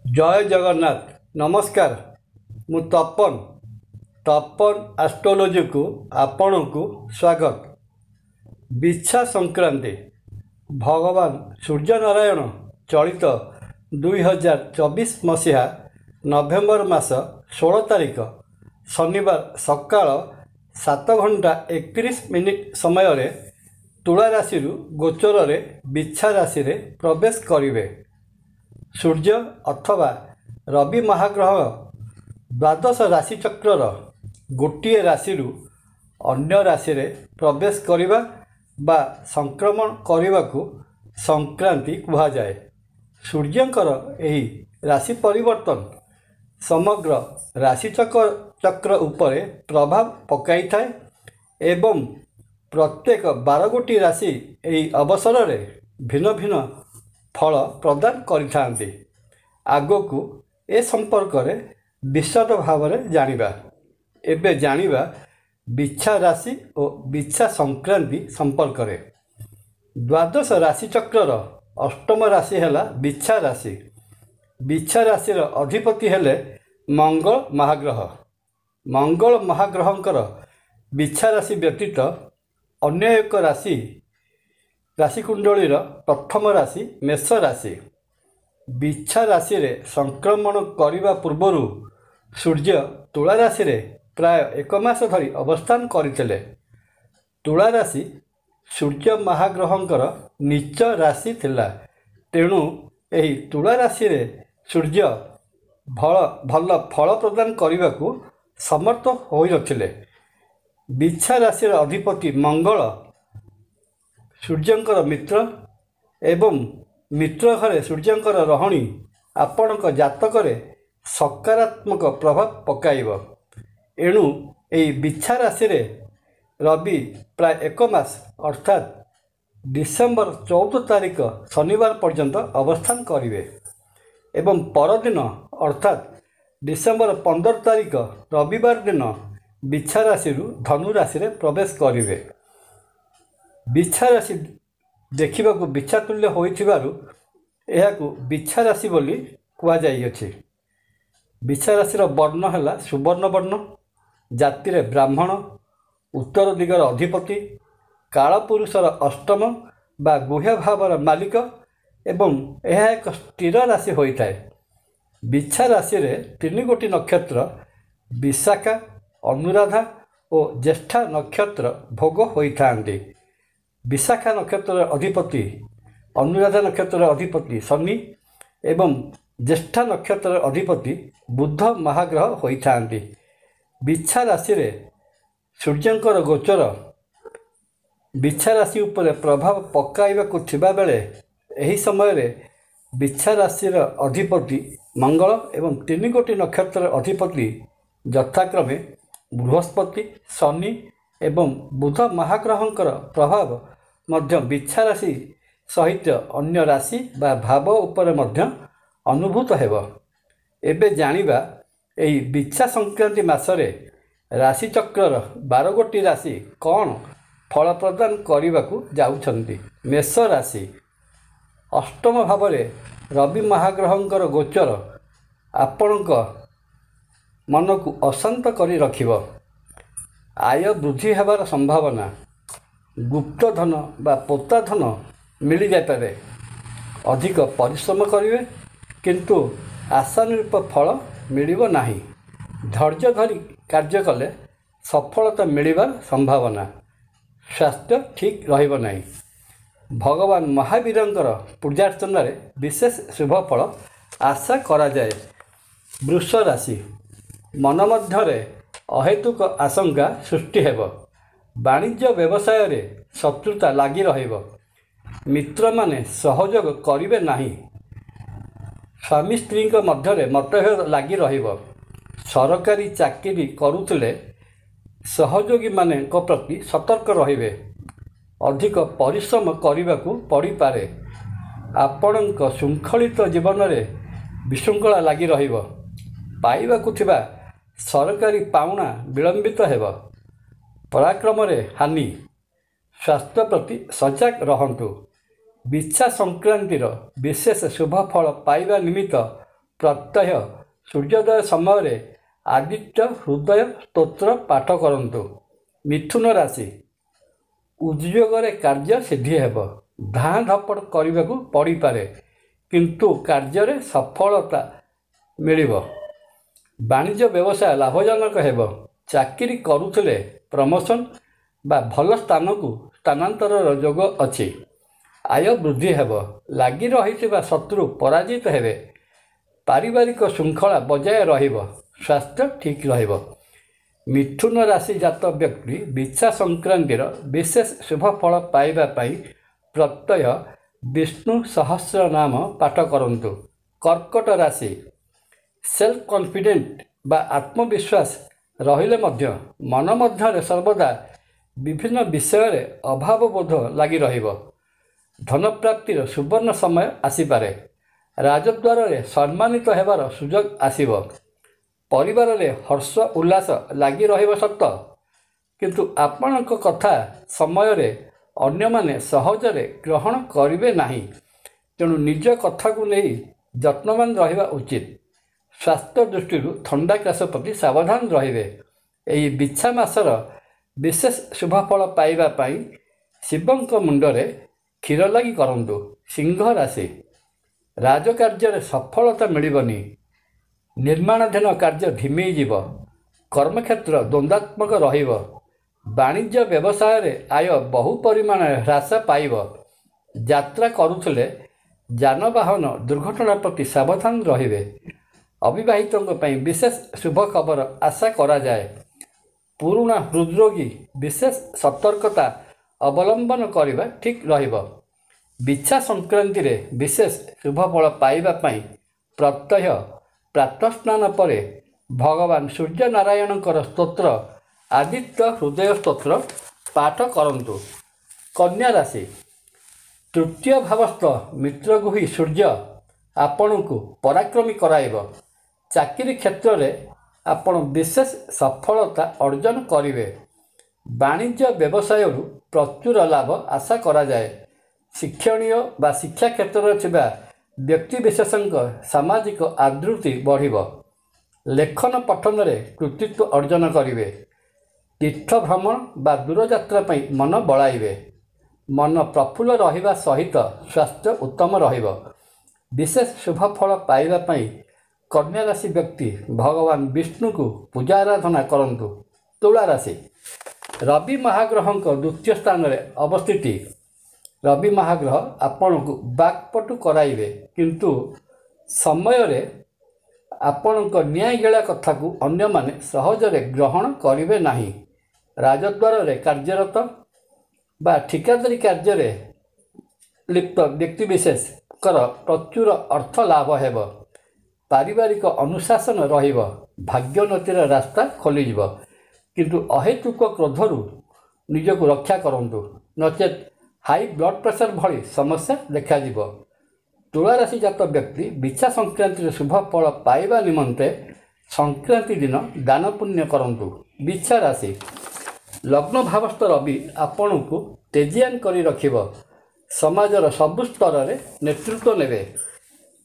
जय जगन्नाथ नमस्कार। मु तपन तपन एस्ट्रोलॉजी को आपण को स्वागत। बिच्छा संक्रांति भगवान सूर्यनारायण चलित 2024 मसीहा नवेम्बर मास 16 तारिख शनिवार सकाळ 7:31 समय तुला राशि गोचर रे बिच्छा राशि रे प्रवेश करिवे। सूर्य अथवा रवि महाग्रह द्वादश राशिचक्र गोटे राशि अन्य राशि रे प्रवेश करिबा बा संक्रमण करने को संक्रांति कहा जाए। सूर्यंकर एही राशि परिवर्तन समग्र राशिचक्र उपरे प्रभाव पकाई थाए एवं प्रत्येक 12 गोटी राशि एही अवसर रे भिन्न भिन्न फल प्रदान करिथांती। आगकू ए संपर्क रे विशद भाव में जानिबा। एबे जानिबा बिच्छा राशि और बिच्छा संक्रांति संपर्क रे। द्वादश राशिचक्र अष्टम राशि है बिच्छा राशि। बिच्छा राशि अधिपति हेले मंगल महाग्रह। मंगल महाग्रहंकर बिच्छा राशि व्यतीत अन्य एक राशिकुंडली प्रथम राशि मेष राशि। बिच्छा राशि रे संक्रमण करने पूर्वर सूर्य तुला राशि रे प्राय 1 मास धरी अवस्थान करते। तुला राशि सूर्य महाग्रहंकर नीच राशि थिला, तेणु एही तुला राशि रे सूर्य भल फल प्रदान करने को समर्थ हो नथिले। बिच्छा राशि अधिपति मंगल सूर्यंकर मित्र एवं मित्र घरे सूर्यंकर रहणी आपणक जातक रे सकारात्मक प्रभाव पकाइब। एणु एई बिच्छा राशि रे रवि प्राय 1 मास अर्थात डिसेम्बर 14 तारिख शनिवार पर्यंत अवस्थान करिवे एवं परदिन अर्थात डिसेम्बर 15 तारिख रविवार दिन बिच्छा राशि धनु राशि रे प्रवेश करिवे। बिच्छा राशि देखा बिच्छा तुल्य होइथिबारु एहाकू बिच्छा राशि बोली कुआ जाइअछि। बिच्छा राशि वर्ण है सुवर्ण वर्ण। जाति रे ब्राह्मण, उत्तर दिगर अधिपति, कालपुरुषर अष्टम बा गुह्य भावर मालिक एवं यह एक स्थिर राशि होता है। बिच्छा राशि रे 3 गोटी नक्षत्र विशाखा, अनुराधा और ज्येष्ठा नक्षत्र भोग होइथांती। विशाखा नक्षत्र अधिपति, अनुराधा नक्षत्र अधिपति शनि एवं ज्येष्ठा नक्षत्र अधिपति बुध महाग्रह होइथांती। बिच्छा राशि रे सूर्यंकर गोचर बिच्छा राशि उपरे प्रभाव पकाइबाकु थिबा बेले एही समय रे बिच्छा राशि अधिपति मंगल एवं 3 गोटी नक्षत्र अधिपति यथाक्रमे बृहस्पति, शनि एवं बुध महाग्रहंकर प्रभाव मध्य बिच्छा राशि सहित अन्य राशि बा भाव उपरे मध्य अनुभूत हेब। एबे जानिबा एही बिच्छा संक्रांति मासरे राशिचक्र 12 गोटी राशि कौन फल प्रदान करने जाउछंती। मेष राशि अष्टम भाव में रवि महाग्रहंकर गोचर आपणक मन को अशांत करी रखिब। आय वृद्धि हेबार संभावना, गुप्त धन बा पोता धन मिल जापे। अधिक परिश्रम करेंगे किंतु आशानुरूप फल मिलिब नाही। धैर्य धरी कार्य कले सफलता मिलिबार संभावना। स्वास्थ्य ठीक रहिब नाही। भगवान महावीरंकर पूजार्चना रे विशेष शुभ फल आशा करा जाए। वृष राशि मन मध्यरे अहेतुक आशंका सृष्टि हेब। वाणिज्य व्यवसाय रे शत्रुता लागी रहिब। मित्र माने सहयोग करिवे नाही। स्वामी स्त्री मध्यरे मतभेद लागी रहिब। सरकारी चाकरी करुथिले सहयोगी माने को प्रति सतर्क रहिबे। अधिक परिश्रम करिबाकू पड़ी पारे। आपणक शृंखलित जीवन रे विशृंखला लागी रहिब। पाइबाकू थिबा सरकारी पाउना विलंबित हेब। पराक्रम रे हानि। स्वास्थ्य प्रति सजग रहंतु। बिच्छा संक्रांतिर विशेष शुभ फल पाइबा निमित्त ପ୍ରତ୍ୟହ ସୂର୍ଯ୍ୟୋଦୟ ସମୟରେ ଆଦିତ୍ୟ ହୃଦୟ ସ୍ତୋତ୍ର ପାଠ କରନ୍ତୁ। ମିଥୁନ ରାଶି, ଉଦ୍ୟୋଗରେ କାର୍ଯ୍ୟ ସିଦ୍ଧି ହେବ। ଧାଁ ଧପଡ଼ କରିବାକୁ ପଡ଼ିପାରେ, କିନ୍ତୁ କାର୍ଯ୍ୟରେ ସଫଳତା ମିଳିବ। ବାଣିଜ୍ୟ ବ୍ୟବସାୟ ଲାଭଜନକ ହେବ। ଚାକିରି କରୁଥିଲେ ପ୍ରମୋସନ୍ ବା ଭଲ ସ୍ଥାନକୁ ସ୍ଥାନାନ୍ତରର ଯୋଗ ଅଛି। ଆୟ ବୃଦ୍ଧି ହେବ। ଲାଗି ରହିଥିବା ଶତ୍ରୁ ପରାଜିତ ହେବେ। ପାରିବାରିକ ଶୃଙ୍ଖଳା ବଜାୟ ରହିବ। ସ୍ୱାସ୍ଥ୍ୟ ଠିକ୍ ରହିବ। ମିଥୁନ ରାଶି ଜାତ ବ୍ୟକ୍ତି ବିଛା ସଂକ୍ରାନ୍ତିର ବିଶେଷ ଶୁଭ ଫଳ ପାଇବା ପାଇଁ ପ୍ରତ୍ୟହ ବିଷ୍ଣୁ ସହସ୍ର ନାମ ପାଠ କରନ୍ତୁ। କର୍କଟ ରାଶି, ସେଲ୍ଫ କନଫିଡେଣ୍ଟ ବା ଆତ୍ମବିଶ୍ୱାସ ରହିଲେ ମଧ୍ୟ ମନ ମଧ୍ୟରେ ସର୍ବଦା ବିଭିନ୍ନ ବିଷୟରେ ଅଭାବବୋଧ ଲାଗି ରହିବ। ଧନପ୍ରାପ୍ତିର ସୁବର୍ଣ୍ଣ ସମୟ ଆସିପାରେ। ରାଜଦ୍ୱାରରେ ସମ୍ମାନିତ ହେବାର ସୁଯୋଗ ଆସିବ। ପରିବାରରେ ହର୍ଷ ଉଲ୍ଲାସ ଲାଗି ରହିବ ସତ, କିନ୍ତୁ ଆପଣଙ୍କ କଥା ସମୟରେ ଅନ୍ୟମାନେ ସହଜରେ ଗ୍ରହଣ କରିବେ ନାହିଁ। ତେଣୁ ନିଜ କଥାକୁ ନେଇ ଯତ୍ନବାନ ରହିବା ଉଚିତ। ସ୍ୱାସ୍ଥ୍ୟ ଦୃଷ୍ଟିରୁ ଥଣ୍ଡା କାଶ ପ୍ରତି ସାବଧାନ ରହିବେ। ଏହି ବିଛା ମାସର ବିଶେଷ ଶୁଭଫଳ ପାଇବା ପାଇଁ ଶିବଙ୍କ ମୁଣ୍ଡରେ କ୍ଷୀର ଲାଗି କରନ୍ତୁ। ସିଂହ ରାଶି, ରାଜକାର୍ଯ୍ୟରେ ସଫଳତା ମିଳିବନି। ନିର୍ମାଣାଧୀନ କାର୍ଯ୍ୟ ଧିମେଇ ଯିବ। କର୍ମକ୍ଷେତ୍ର ଦ୍ୱନ୍ଦ୍ୱାତ୍ମକ ରହିବ। ବାଣିଜ୍ୟ ବ୍ୟବସାୟରେ ଆୟ ବହୁ ପରିମାଣରେ ହ୍ରାସ ପାଇବ। ଯାତ୍ରା କରୁଥିଲେ ଯାନବାହନ ଦୁର୍ଘଟଣା ପ୍ରତି ସାବଧାନ ରହିବେ। ଅବିବାହିତଙ୍କ ପାଇଁ ବିଶେଷ ଶୁଭ ଖବର ଆଶା କରାଯାଏ। ପୁରୁଣା ହୃଦରୋଗୀ ବିଶେଷ ସତର୍କତା ଅବଲମ୍ବନ କରିବା ଠିକ୍ ରହିବ। ବିଛା ସଂକ୍ରାନ୍ତିରେ ବିଶେଷ ଶୁଭଫଳ ପାଇବା ପାଇଁ ପ୍ରତ୍ୟହ ପ୍ରାତଃସ୍ନାନ ପରେ ଭଗବାନ ସୂର୍ଯ୍ୟନାରାୟଣଙ୍କର ସ୍ତୋତ୍ର ଆଦିତ୍ୟ ହୃଦୟ ସ୍ତୋତ୍ର ପାଠ କରନ୍ତୁ। କନ୍ୟା ରାଶି, ତୃତୀୟ ଭାବସ୍ଥ ମିତ୍ରଗୁହି ସୂର୍ଯ୍ୟ ଆପଣଙ୍କୁ ପରାକ୍ରମୀ କରାଇବ। ଚାକିରି କ୍ଷେତ୍ରରେ ଆପଣ ବିଶେଷ ସଫଳତା ଅର୍ଜନ କରିବେ। ବାଣିଜ୍ୟ ବ୍ୟବସାୟରୁ ପ୍ରଚୁର ଲାଭ ଆଶା କରାଯାଏ। ଶିକ୍ଷଣୀୟ ବା ଶିକ୍ଷା କ୍ଷେତ୍ରରେ ଥିବା ବ୍ୟକ୍ତିବିଶେଷଙ୍କ ସାମାଜିକ ଆଦୃତି ବଢ଼ିବ। ଲେଖନ ପଠନରେ କୃତିତ୍ୱ ଅର୍ଜନ କରିବେ। ତୀର୍ଥ ଭ୍ରମଣ ବା ଦୂରଯାତ୍ରା ପାଇଁ ମନ ବଳାଇବେ। ମନ ପ୍ରଫୁଲ୍ଲ ରହିବା ସହିତ ସ୍ୱାସ୍ଥ୍ୟ ଉତ୍ତମ ରହିବ। ବିଶେଷ ଶୁଭ ଫଳ ପାଇବା ପାଇଁ କନ୍ୟା ରାଶି ବ୍ୟକ୍ତି ଭଗବାନ ବିଷ୍ଣୁଙ୍କୁ ପୂଜା ଆରାଧନା କରନ୍ତୁ। ତୁଳା ରାଶି, ରବି ମହାଗ୍ରହଙ୍କ ଦ୍ୱିତୀୟ ସ୍ଥାନରେ ଅବସ୍ଥିତି। ରବି ମହାଗ୍ରହ ଆପଣଙ୍କୁ ବାକ୍ପଟୁ କରାଇବେ, କିନ୍ତୁ ସମୟରେ ଆପଣଙ୍କ ନ୍ୟାୟଗେଳା କଥାକୁ ଅନ୍ୟମାନେ ସହଜରେ ଗ୍ରହଣ କରିବେ ନାହିଁ। ରାଜଦ୍ୱାରରେ କାର୍ଯ୍ୟରତ ବା ଠିକାଦାରୀ କାର୍ଯ୍ୟରେ ଲିପ୍ତ ବ୍ୟକ୍ତିବିଶେଷଙ୍କର ପ୍ରଚୁର ଅର୍ଥ ଲାଭ ହେବ। ପାରିବାରିକ ଅନୁଶାସନ ରହିବ। ଭାଗ୍ୟୋନ୍ନତିର ରାସ୍ତା ଖୋଲିଯିବ, କିନ୍ତୁ ଅହେତୁକ କ୍ରୋଧରୁ ନିଜକୁ ରକ୍ଷା କରନ୍ତୁ, ନଚେତ୍ ହାଇ ବ୍ଲଡ଼ ପ୍ରେସର ଭଳି ସମସ୍ୟା ଦେଖାଯିବ। ତୁଳାରାଶି ଜାତ ବ୍ୟକ୍ତି ବିଛା ସଂକ୍ରାନ୍ତିର ଶୁଭ ଫଳ ପାଇବା ନିମନ୍ତେ ସଂକ୍ରାନ୍ତି ଦିନ ଦାନ ପୁଣ୍ୟ କରନ୍ତୁ। ବିଛା ରାଶି, ଲଗ୍ନ ଭାବସ୍ଥ ରବି ଆପଣଙ୍କୁ ତେଜିଆନ କରି ରଖିବ। ସମାଜର ସବୁ ସ୍ତରରେ ନେତୃତ୍ୱ ନେବେ।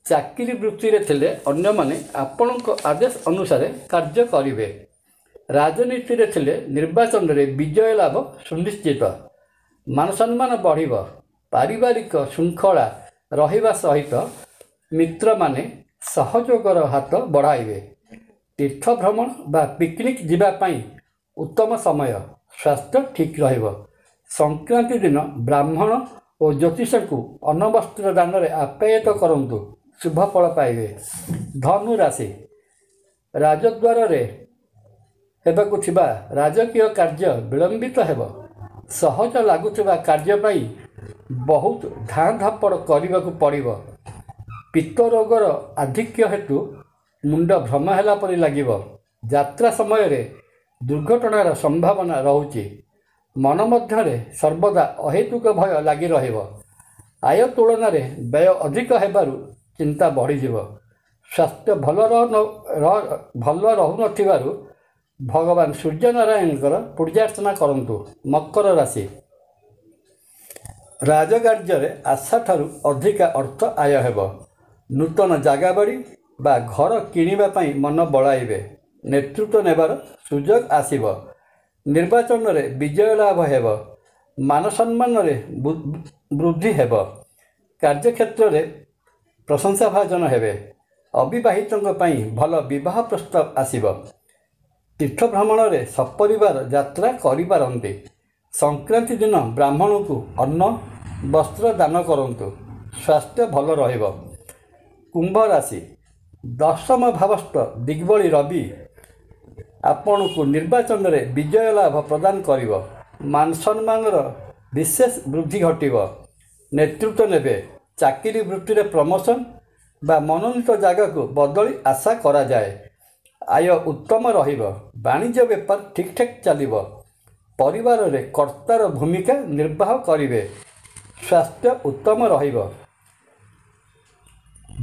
ଚାକିରି ବୃତ୍ତିରେ ଥିଲେ ଅନ୍ୟମାନେ ଆପଣଙ୍କ ଆଦେଶ ଅନୁସାରେ କାର୍ଯ୍ୟ କରିବେ। ରାଜନୀତିରେ ଥିଲେ ନିର୍ବାଚନରେ ବିଜୟ ଲାଭ ସୁନିଶ୍ଚିତ। ମାନସମ୍ମାନ ବଢ଼ିବ। ପାରିବାରିକ ଶୃଙ୍ଖଳା ରହିବା ସହିତ ମିତ୍ରମାନେ ସହଯୋଗର ହାତ ବଢ଼ାଇବେ। ତୀର୍ଥ ଭ୍ରମଣ ବା ପିକନିକ୍ ଯିବା ପାଇଁ ଉତ୍ତମ ସମୟ। ସ୍ୱାସ୍ଥ୍ୟ ଠିକ୍ ରହିବ। ସଂକ୍ରାନ୍ତି ଦିନ ବ୍ରାହ୍ମଣ ଓ ଜ୍ୟୋତିଷଙ୍କୁ ଅନ୍ନବସ୍ତ୍ର ଦାନରେ ଆପ୍ୟାୟିତ କରନ୍ତୁ। ଶୁଭ ଫଳ ପାଇବେ। ଧନୁ ରାଶି, ରାଜଦ୍ୱାରରେ ହେବାକୁ ଥିବା ରାଜକୀୟ କାର୍ଯ୍ୟ ବିଳମ୍ବିତ ହେବ। ସହଜ ଲାଗୁଥିବା କାର୍ଯ୍ୟ ପାଇଁ ବହୁତ ଧାଁ ଧପଡ଼ କରିବାକୁ ପଡ଼ିବ। ପିତ୍ତ ରୋଗର ଆଧିକ୍ୟ ହେତୁ ମୁଣ୍ଡ ଭ୍ରମ ହେଲା ପରି ଲାଗିବ। ଯାତ୍ରା ସମୟରେ ଦୁର୍ଘଟଣାର ସମ୍ଭାବନା ରହୁଛି। ମନ ମଧ୍ୟରେ ସର୍ବଦା ଅହେତୁକ ଭୟ ଲାଗି ରହିବ। ଆୟ ତୁଳନାରେ ବ୍ୟୟ ଅଧିକ ହେବାରୁ ଚିନ୍ତା ବଢ଼ିଯିବ। ସ୍ୱାସ୍ଥ୍ୟ ଭଲ ରହୁନଥିବାରୁ ଭଗବାନ ସୂର୍ଯ୍ୟନାରାୟଣଙ୍କର ପୂଜାର୍ଚ୍ଚନା କରନ୍ତୁ। ମକର ରାଶି, ରାଜକାର୍ଯ୍ୟରେ ଆଶାଠାରୁ ଅଧିକା ଅର୍ଥ ଆୟ ହେବ। ନୂତନ ଜାଗା ବାଡ଼ି ବା ଘର କିଣିବା ପାଇଁ ମନ ବଳାଇବେ। ନେତୃତ୍ୱ ନେବାର ସୁଯୋଗ ଆସିବ। ନିର୍ବାଚନରେ ବିଜୟ ଲାଭ ହେବ। ମାନ ସମ୍ମାନରେ ବୃଦ୍ଧି ହେବ। କାର୍ଯ୍ୟକ୍ଷେତ୍ରରେ ପ୍ରଶଂସାଭାଜନ ହେବେ। ଅବିବାହିତଙ୍କ ପାଇଁ ଭଲ ବିବାହ ପ୍ରସ୍ତାବ ଆସିବ। ତୀର୍ଥ ଭ୍ରମଣରେ ସପରିବାର ଯାତ୍ରା କରିପାରନ୍ତି। ସଂକ୍ରାନ୍ତି ଦିନ ବ୍ରାହ୍ମଣଙ୍କୁ ଅନ୍ନ ବସ୍ତ୍ର ଦାନ କରନ୍ତୁ। ସ୍ୱାସ୍ଥ୍ୟ ଭଲ ରହିବ। କୁମ୍ଭ ରାଶି, ଦଶମ ଭାବସ୍ଥ ଦିଗ୍ବଳୀ ରବି ଆପଣଙ୍କୁ ନିର୍ବାଚନରେ ବିଜୟ ଲାଭ ପ୍ରଦାନ କରିବ। ମାନ ସମ୍ମାନର ବିଶେଷ ବୃଦ୍ଧି ଘଟିବ। ନେତୃତ୍ୱ ନେବେ। ଚାକିରି ବୃତ୍ତିରେ ପ୍ରମୋସନ୍ ବା ମନୋନୀତ ଜାଗାକୁ ବଦଳି ଆଶା କରାଯାଏ। ଆୟ ଉତ୍ତମ ରହିବ। ବାଣିଜ୍ୟ ବେପାର ଠିକ୍ଠାକ୍ ଚାଲିବ। ପରିବାରରେ କର୍ତ୍ତାର ଭୂମିକା ନିର୍ବାହ କରିବେ। ସ୍ୱାସ୍ଥ୍ୟ ଉତ୍ତମ ରହିବ।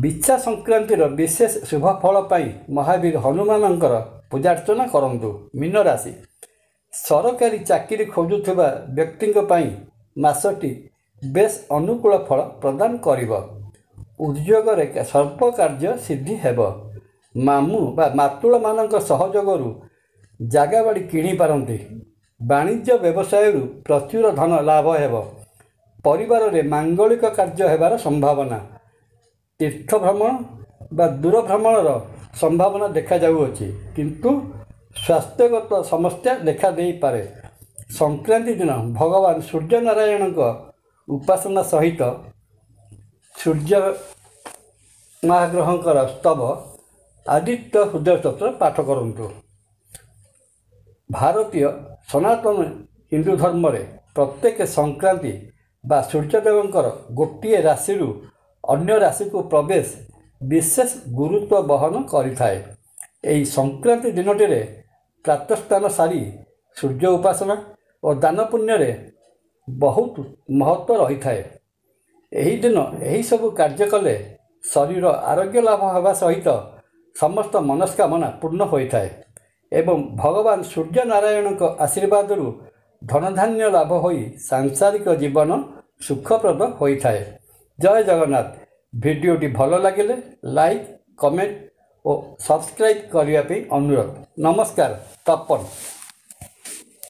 ବିଛା ସଂକ୍ରାନ୍ତିର ବିଶେଷ ଶୁଭ ଫଳ ପାଇଁ ମହାବୀର ହନୁମାନଙ୍କର ପୂଜାର୍ଚ୍ଚନା କରନ୍ତୁ। ମୀନ ରାଶି, ସରକାରୀ ଚାକିରି ଖୋଜୁଥିବା ବ୍ୟକ୍ତିଙ୍କ ପାଇଁ ମାସଟି ବେଶ୍ ଅନୁକୂଳ ଫଳ ପ୍ରଦାନ କରିବ। ଉଦ୍ୟୋଗରେ ସ୍ୱଳ୍ପ କାର୍ଯ୍ୟ ସିଦ୍ଧି ହେବ। ମାମୁଁ ବା ମାତୁଳମାନଙ୍କ ସହଯୋଗରୁ ଜାଗାବାଡ଼ି କିଣିପାରନ୍ତି। ବାଣିଜ୍ୟ ବ୍ୟବସାୟରୁ ପ୍ରଚୁର ଧନ ଲାଭ ହେବ। ପରିବାରରେ ମାଙ୍ଗଳିକ କାର୍ଯ୍ୟ ହେବାର ସମ୍ଭାବନା। ତୀର୍ଥ ଭ୍ରମଣ ବା ଦୂର ଭ୍ରମଣର ସମ୍ଭାବନା ଦେଖାଯାଉଅଛି, କିନ୍ତୁ ସ୍ୱାସ୍ଥ୍ୟଗତ ସମସ୍ୟା ଦେଖାଦେଇପାରେ। ସଂକ୍ରାନ୍ତି ଦିନ ଭଗବାନ ସୂର୍ଯ୍ୟନାରାୟଣଙ୍କ ଉପାସନା ସହିତ ସୂର୍ଯ୍ୟ ମହାଗ୍ରହଙ୍କର ସ୍ତବ ଆଦିତ୍ୟ ହୃଦୟ ସ୍ତୋତ୍ର ପାଠ କରନ୍ତୁ। ଭାରତୀୟ ସନାତନ ହିନ୍ଦୁ ଧର୍ମରେ ପ୍ରତ୍ୟେକ ସଂକ୍ରାନ୍ତି ବା ସୂର୍ଯ୍ୟଦେବଙ୍କର ଗୋଟିଏ ରାଶିରୁ ଅନ୍ୟ ରାଶିକୁ ପ୍ରବେଶ ବିଶେଷ ଗୁରୁତ୍ୱ ବହନ କରିଥାଏ। ଏହି ସଂକ୍ରାନ୍ତି ଦିନଟିରେ ପ୍ରାତଃସ୍ନାନ ସାରି ସୂର୍ଯ୍ୟ ଉପାସନା ଓ ଦାନ ପୁଣ୍ୟରେ ବହୁତ ମହତ୍ତ୍ୱ ରହିଥାଏ। ଏହି ଦିନ ଏହିସବୁ କାର୍ଯ୍ୟ କଲେ ଶରୀର ଆରୋଗ୍ୟ ଲାଭ ହେବା ସହିତ ସମସ୍ତ ମନସ୍କାମନା ପୂର୍ଣ୍ଣ ହୋଇଥାଏ ଏବଂ ଭଗବାନ ସୂର୍ଯ୍ୟନାରାୟଣଙ୍କ ଆଶୀର୍ବାଦରୁ ଧନଧାନ୍ୟ ଲାଭ ହୋଇ ସାଂସାରିକ ଜୀବନ ସୁଖପ୍ରଦ ହୋଇଥାଏ। ଜୟ ଜଗନ୍ନାଥ। ଭିଡ଼ିଓଟି ଭଲ ଲାଗିଲେ ଲାଇକ୍, କମେଣ୍ଟ ଓ ସବସ୍କ୍ରାଇବ୍ କରିବା ପାଇଁ ଅନୁରୋଧ। ନମସ୍କାର। ତପନ।